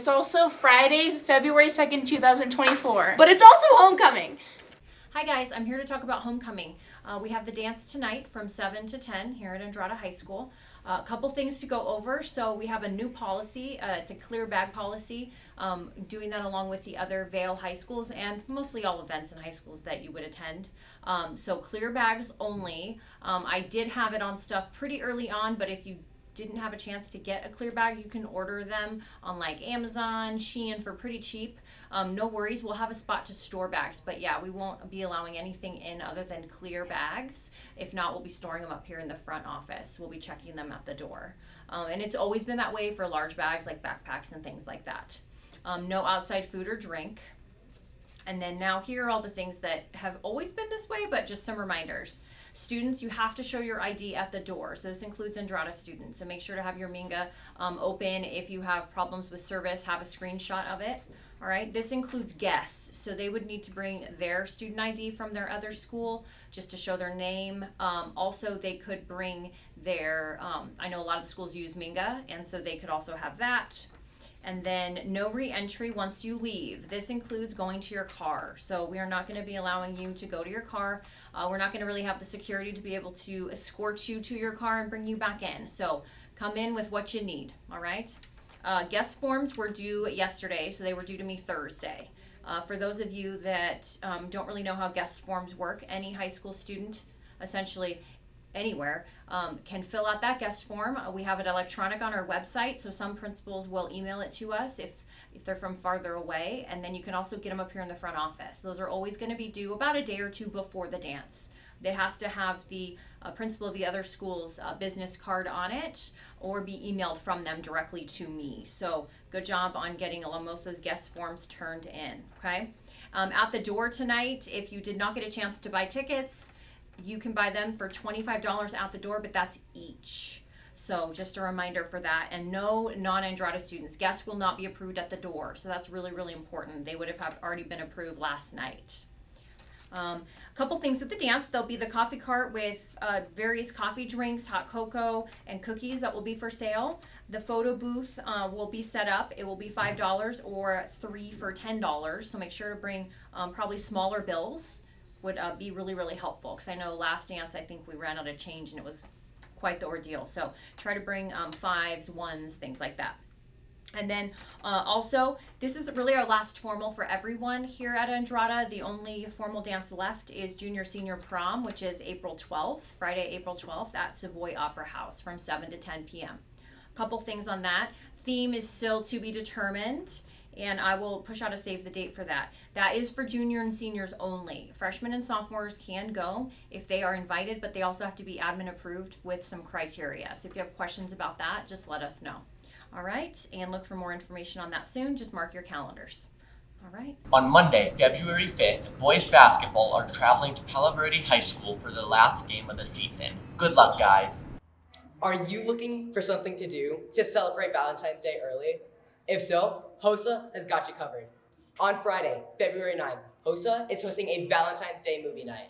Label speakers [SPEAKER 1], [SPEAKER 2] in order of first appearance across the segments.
[SPEAKER 1] It's also Friday, February 2nd, 2024.
[SPEAKER 2] But it's also homecoming.
[SPEAKER 3] Hi guys, I'm here to talk about homecoming. We have the dance tonight from 7 to 10 here at Andrada High School. A couple things to go over. So we have a new policy. It's a clear bag policy, doing that along with the other Vail high schools and mostly all events in high schools that you would attend. So clear bags only. I did have it on stuff pretty early on, but if you didn't have a chance to get a clear bag, you can order them on like Amazon, Shein for pretty cheap. No worries, we'll have a spot to store bags, but yeah, we won't be allowing anything in other than clear bags. If not, we'll be storing them up here in the front office. We'll be checking them at the door. And it's always been that way for large bags like backpacks and things like that. No outside food or drink. And then now here are all the things that have always been this way, but just some reminders. Students, you have to show your ID at the door. So this includes Andrada students. So make sure to have your Minga open. If you have problems with service, have a screenshot of it. All right, this includes guests. So they would need to bring their student ID from their other school just to show their name. Also, they could bring their, I know a lot of the schools use Minga, and so they could also have that. And then no re-entry once you leave. This includes going to your car. So we are not going to be allowing you to go to your car. We're not going to really have the security to be able to escort you to your car and bring you back in. So come in with what you need, all right? Guest forms were due yesterday, so they were due to me Thursday. For those of you that don't really know how guest forms work, any high school student, essentially anywhere, can fill out that guest form. We have it electronic on our website, so some principals will email it to us if they're from farther away, and then you can also get them up here in the front office. Those are always going to be due about a day or two before the dance. It has to have the principal of the other school's business card on it or be emailed from them directly to me. So good job on getting most of those guest forms turned in, okay? At the door tonight, if you did not get a chance to buy tickets, you can buy them for $25 out the door, but that's each. So just a reminder for that. And no non-Andrada students. Guests will not be approved at the door. So that's really, really important. They would have already been approved last night. A couple things at the dance. There'll be the coffee cart with various coffee drinks, hot cocoa, and cookies that will be for sale. The photo booth will be set up. It will be $5 or 3 for $10. So make sure to bring probably smaller bills. Would be really, really helpful, because I know last dance I think we ran out of change and it was quite the ordeal. So try to bring 5s, 1s, things like that. And then also, this is really our last formal for everyone here at Andrada. The only formal dance left is Junior Senior Prom, which is April 12th, Friday, April 12th at Savoy Opera House from 7 to 10 p.m. A couple things on that. Theme is still to be determined, and I will push out a save the date for that. That is for junior and seniors only. Freshmen and sophomores can go if they are invited, but they also have to be admin approved with some criteria. So if you have questions about that, just let us know. All right, and look for more information on that soon. Just mark your calendars. All right.
[SPEAKER 4] On Monday, February 5th, boys basketball are traveling to Palo Verde High School for the last game of the season. Good luck, guys.
[SPEAKER 5] Are you looking for something to do to celebrate Valentine's Day early? If so, HOSA has got you covered. On Friday, February 9th, HOSA is hosting a Valentine's Day movie night.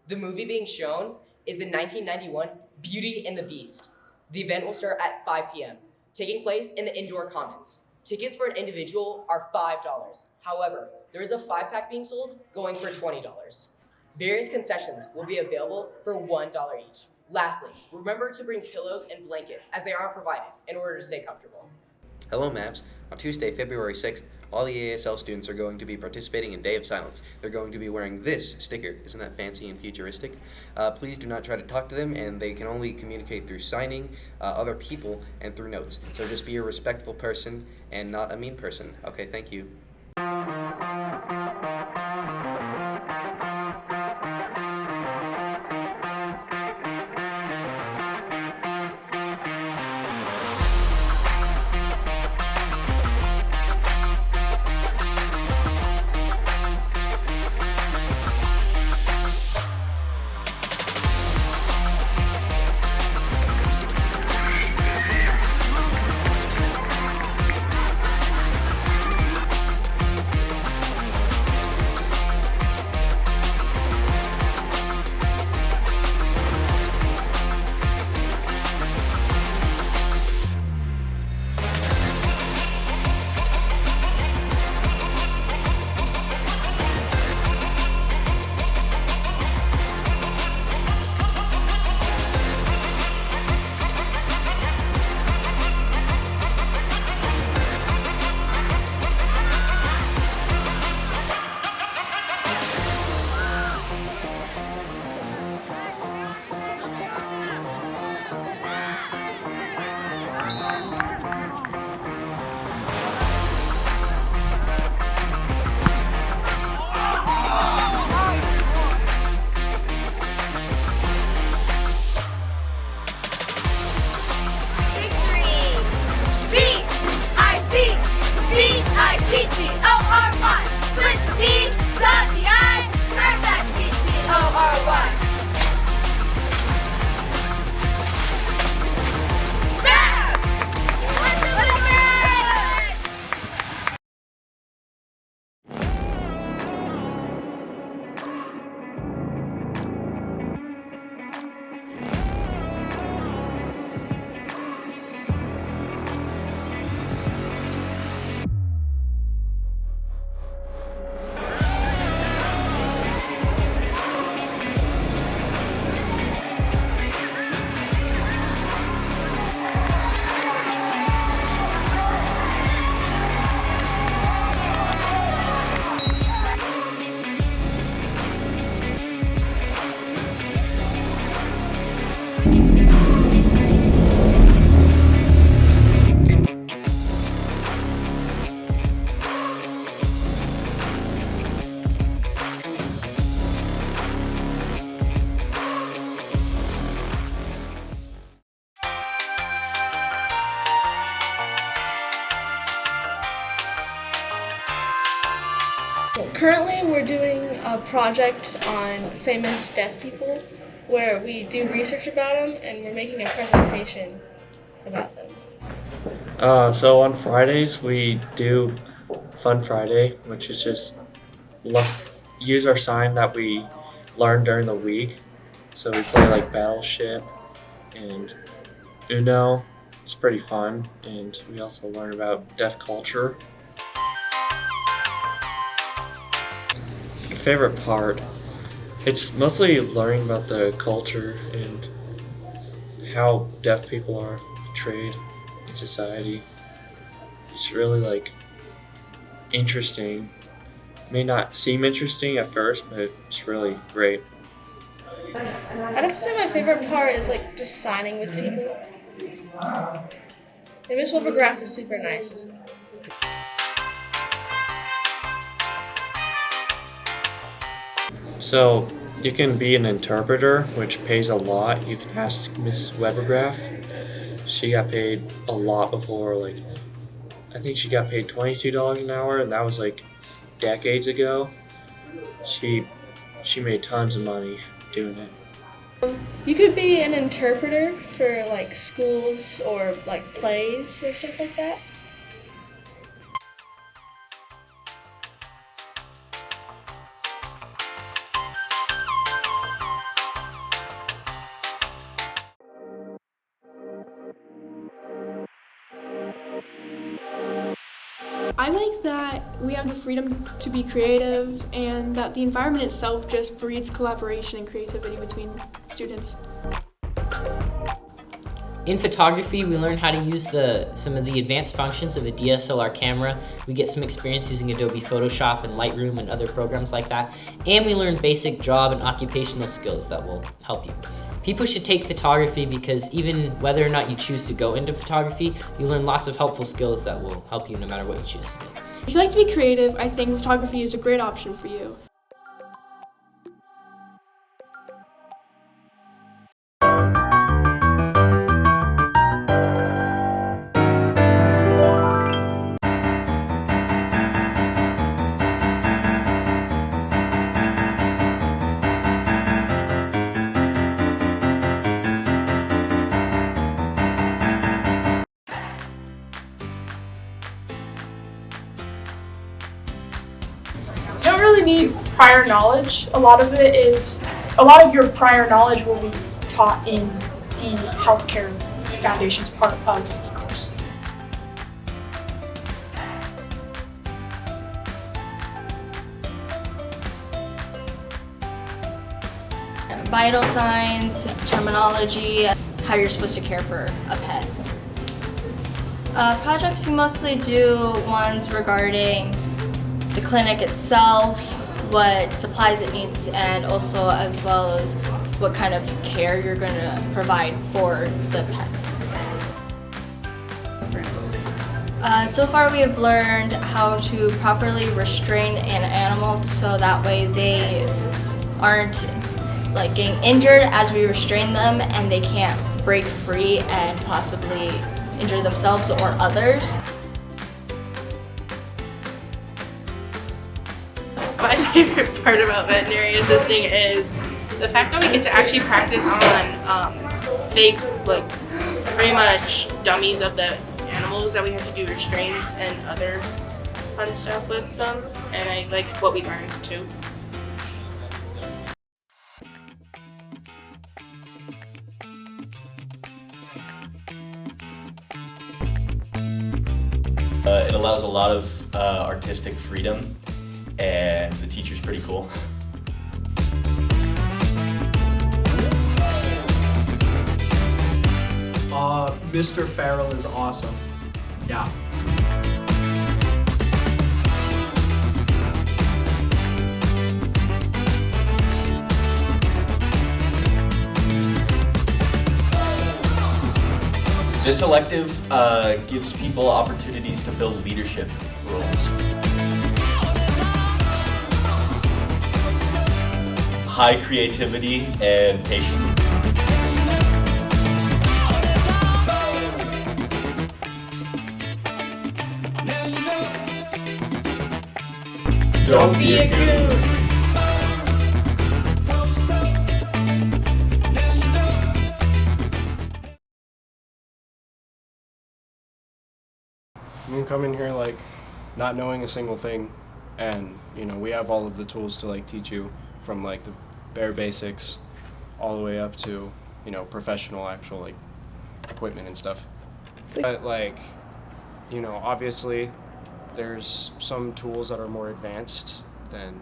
[SPEAKER 5] The movie being shown is the 1991 Beauty and the Beast. The event will start at 5 p.m., taking place in the indoor commons. Tickets for an individual are $5. However, there is a 5-pack being sold going for $20. Various concessions will be available for $1 each. Lastly, remember to bring pillows and blankets as they aren't provided in order to stay comfortable.
[SPEAKER 6] Hello, Mavs. On Tuesday, February 6th, all the ASL students are going to be participating in Day of Silence. They're going to be wearing this sticker. Isn't that fancy and futuristic? Please do not try to talk to them, and they can only communicate through signing, other people, and through notes. So just be a respectful person and not a mean person. Okay, thank you.
[SPEAKER 2] Well, currently, we're doing a project on famous deaf people where we do research about them and we're making a presentation about them.
[SPEAKER 7] So on Fridays we do Fun Friday, which is just use our sign that we learned during the week. So we play like Battleship and Uno. It's pretty fun, and we also learn about deaf culture. My favorite part, it's mostly learning about the culture and how deaf people are portrayed in society. It's really like interesting. May not seem interesting at first, but it's really great.
[SPEAKER 2] I'd have to say my favorite part is like just signing with people. The Miss Wilbur graph is super nice.
[SPEAKER 7] So you can be an interpreter, which pays a lot. You can ask Miss Webergraph. She got paid a lot before, like I think she got paid $22 an hour, and that was like decades ago. She made tons of money doing it.
[SPEAKER 2] You could be an interpreter for like schools or like plays or stuff like that.
[SPEAKER 8] I like that we have the freedom to be creative and that the environment itself just breeds collaboration and creativity between students.
[SPEAKER 9] In photography, we learn how to use some of the advanced functions of a DSLR camera. We get some experience using Adobe Photoshop and Lightroom and other programs like that. And we learn basic job and occupational skills that will help you. People should take photography because even whether or not you choose to go into photography, you learn lots of helpful skills that will help you no matter what you choose to do.
[SPEAKER 8] If you like to be creative, I think photography is a great option for you. You don't really need prior knowledge. A lot of your prior knowledge will be taught in the healthcare foundations part of the course.
[SPEAKER 10] Vital signs, terminology, how you're supposed to care for a pet. Projects we mostly do ones regarding the clinic itself, what supplies it needs, and also as well as what kind of care you're going to provide for the pets. So far we have learned how to properly restrain an animal so that way they aren't like getting injured as we restrain them and they can't break free and possibly injure themselves or others.
[SPEAKER 11] My favorite part about veterinary assisting is the fact that we get to actually practice on fake, like pretty much dummies of the animals that we have to do restraints and other fun stuff with them, and I like what we learned too.
[SPEAKER 12] It allows a lot of artistic freedom, and the teacher's pretty cool.
[SPEAKER 13] Mr. Farrell is awesome. Yeah.
[SPEAKER 12] This elective gives people opportunities to build leadership roles. High creativity and patience.
[SPEAKER 13] Don't be a goon.
[SPEAKER 14] You come in here like not knowing a single thing, and we have all of the tools to like teach you from like the bare basics all the way up to professional actual like equipment and stuff. But like obviously there's some tools that are more advanced than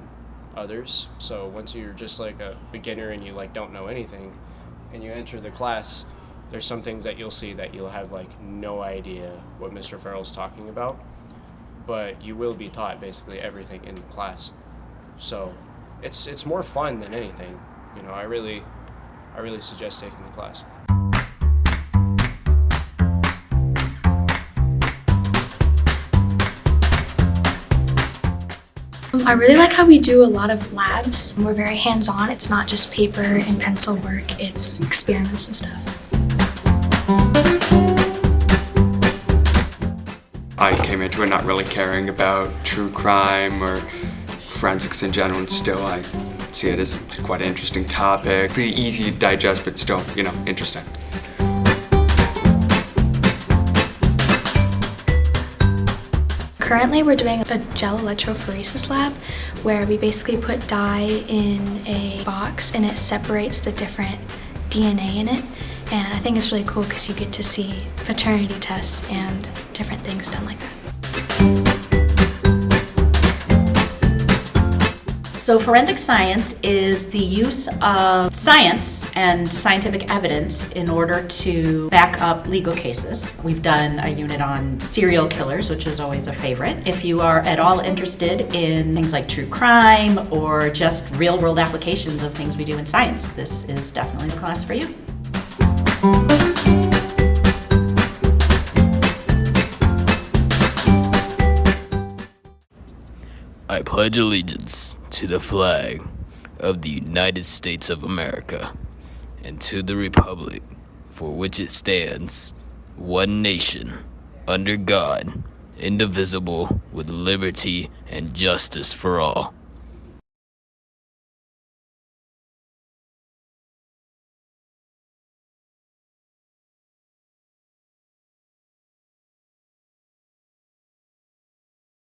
[SPEAKER 14] others. So once you're just like a beginner and you like don't know anything and you enter the class, there's some things that you'll see that you'll have like no idea what Mr. Farrell's talking about, but you will be taught basically everything in the class. So it's more fun than anything. I really suggest taking the class.
[SPEAKER 8] I really like how we do a lot of labs. We're very hands-on. It's not just paper and pencil work, it's experiments and stuff.
[SPEAKER 15] I came into it not really caring about true crime or forensics in general, and still I see it as quite an interesting topic. Pretty easy to digest, but still, interesting.
[SPEAKER 8] Currently we're doing a gel electrophoresis lab where we basically put dye in a box and it separates the different DNA in it. And I think it's really cool because you get to see paternity tests and different things done like that.
[SPEAKER 16] So forensic science is the use of science and scientific evidence in order to back up legal cases. We've done a unit on serial killers, which is always a favorite. If you are at all interested in things like true crime or just real-world applications of things we do in science, this is definitely the class for you.
[SPEAKER 17] I pledge allegiance to the flag of the United States of America and to the republic for which it stands, one nation, under God, indivisible, with liberty and justice for all.